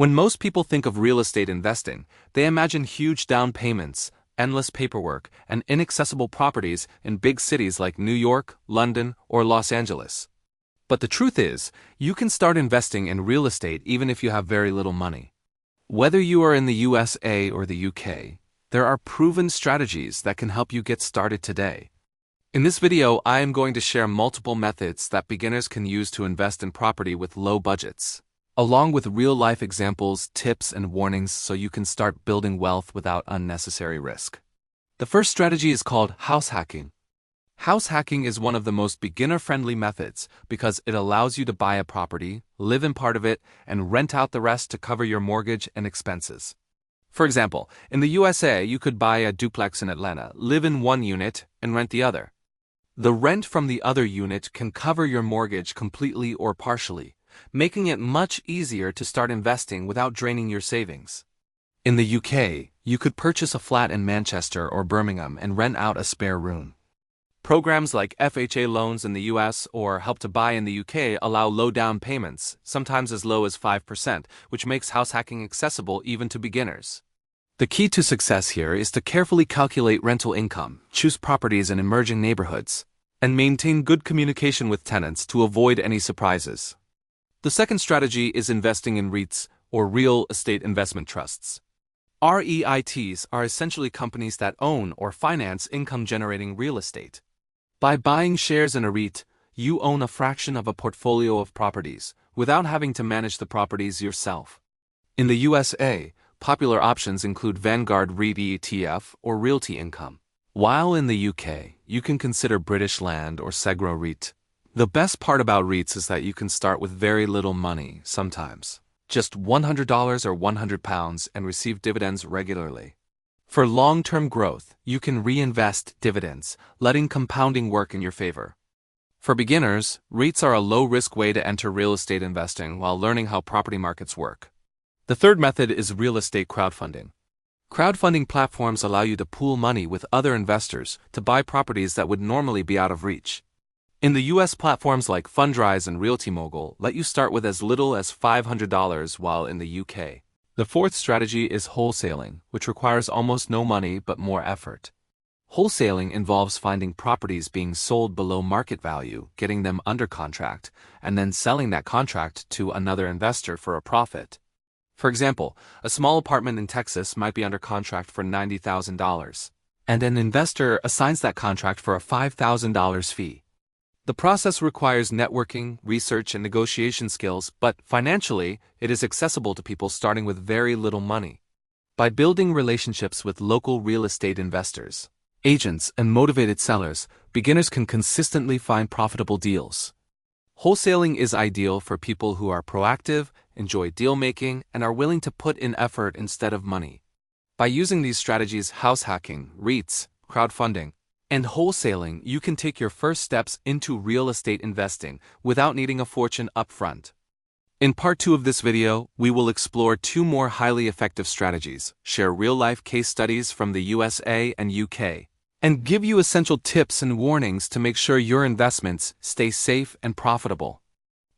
When most people think of real estate investing, they imagine huge down payments, endless paperwork, and inaccessible properties in big cities like New York, London, or Los Angeles. But the truth is, you can start investing in real estate even if you have very little money. Whether you are in the USA or the UK, there are proven strategies that can help you get started today. In this video, I am going to share multiple methods that beginners can use to invest in property with low budgets, along with real-life examples, tips, and warnings so you can start building wealth without unnecessary risk. The first strategy is called house hacking. House hacking is one of the most beginner-friendly methods because it allows you to buy a property, live in part of it, and rent out the rest to cover your mortgage and expenses. For example, in the USA, you could buy a duplex in Atlanta, live in one unit, and rent the other. The rent from the other unit can cover your mortgage completely or partially, making it much easier to start investing without draining your savings. In the UK, you could purchase a flat in Manchester or Birmingham and rent out a spare room. Programs like FHA loans in the US or Help to Buy in the UK allow low down payments, sometimes as low as 5%, which makes house hacking accessible even to beginners. The key to success here is to carefully calculate rental income, choose properties in emerging neighborhoods, and maintain good communication with tenants to avoid any surprises. The second strategy is investing in REITs, or real estate investment trusts. REITs are essentially companies that own or finance income-generating real estate. By buying shares in a REIT, you own a fraction of a portfolio of properties, without having to manage the properties yourself. In the USA, popular options include Vanguard REIT ETF or Realty Income. While in the UK, you can consider British Land or Segro REIT. The best part about REITs is that you can start with very little money, sometimes just $100 or £100, and receive dividends regularly. For long-term growth, you can reinvest dividends, letting compounding work in your favor. For beginners, REITs are a low-risk way to enter real estate investing while learning how property markets work. The third method is real estate crowdfunding. Crowdfunding platforms allow you to pool money with other investors to buy properties that would normally be out of reach. In the US, platforms like Fundrise and Realty Mogul let you start with as little as $500, while in the UK. The fourth strategy is wholesaling, which requires almost no money but more effort. Wholesaling involves finding properties being sold below market value, getting them under contract, and then selling that contract to another investor for a profit. For example, a small apartment in Texas might be under contract for $90,000, and an investor assigns that contract for a $5,000 fee. The process requires networking, research, and negotiation skills, but financially, it is accessible to people starting with very little money. By building relationships with local real estate investors, agents, and motivated sellers, beginners can consistently find profitable deals. Wholesaling is ideal for people who are proactive, enjoy deal-making, and are willing to put in effort instead of money. By using these strategies, house hacking, REITs, crowdfunding, and wholesaling, you can take your first steps into real estate investing without needing a fortune upfront. In part 2 of this video, we will explore 2 more highly effective strategies, share real-life case studies from the USA and UK, and give you essential tips and warnings to make sure your investments stay safe and profitable.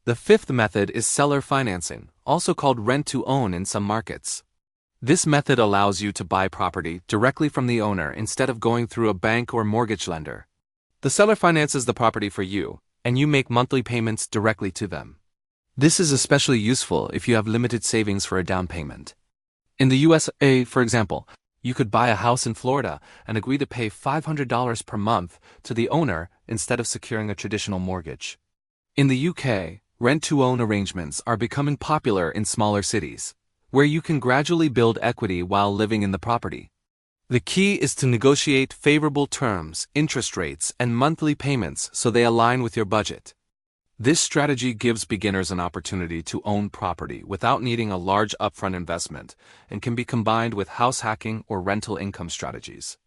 The fifth method is seller financing, also called rent-to-own in some markets. This method allows you to buy property directly from the owner instead of going through a bank or mortgage lender. The seller finances the property for you, and you make monthly payments directly to them. This is especially useful if you have limited savings for a down payment. In the USA, for example, you could buy a house in Florida and agree to pay $500 per month to the owner instead of securing a traditional mortgage. In the UK, rent-to-own arrangements are becoming popular in smaller cities, where you can gradually build equity while living in the property. The key is to negotiate favorable terms, interest rates, and monthly payments so they align with your budget. This strategy gives beginners an opportunity to own property without needing a large upfront investment and can be combined with house hacking or rental income strategies.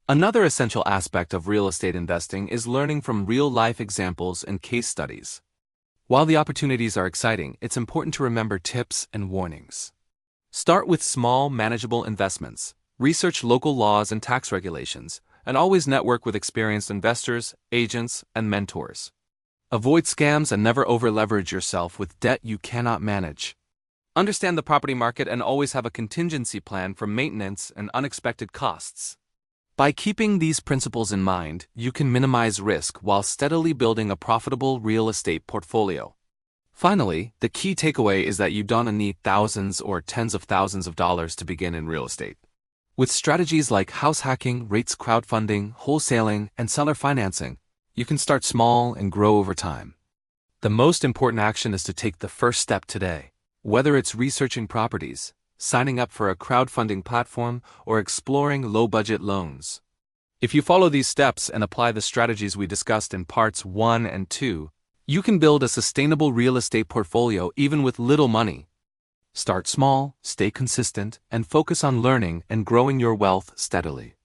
Another essential aspect of real estate investing is learning from real-life examples and case studies. While the opportunities are exciting, it's important to remember tips and warnings. Start with small, manageable investments, research local laws and tax regulations, and always network with experienced investors, agents, and mentors. Avoid scams and never over-leverage yourself with debt you cannot manage. Understand the property market and always have a contingency plan for maintenance and unexpected costs. By keeping these principles in mind, you can minimize risk while steadily building a profitable real estate portfolio. Finally, the key takeaway is that you don't need thousands or tens of thousands of dollars to begin in real estate. With strategies like house hacking, REITs, crowdfunding, wholesaling, and seller financing, you can start small and grow over time. The most important action is to take the first step today. Whether it's researching properties, signing up for a crowdfunding platform, or exploring low-budget loans. If you follow these steps and apply the strategies we discussed in parts 1 and 2, you can build a sustainable real estate portfolio even with little money. Start small, stay consistent, and focus on learning and growing your wealth steadily.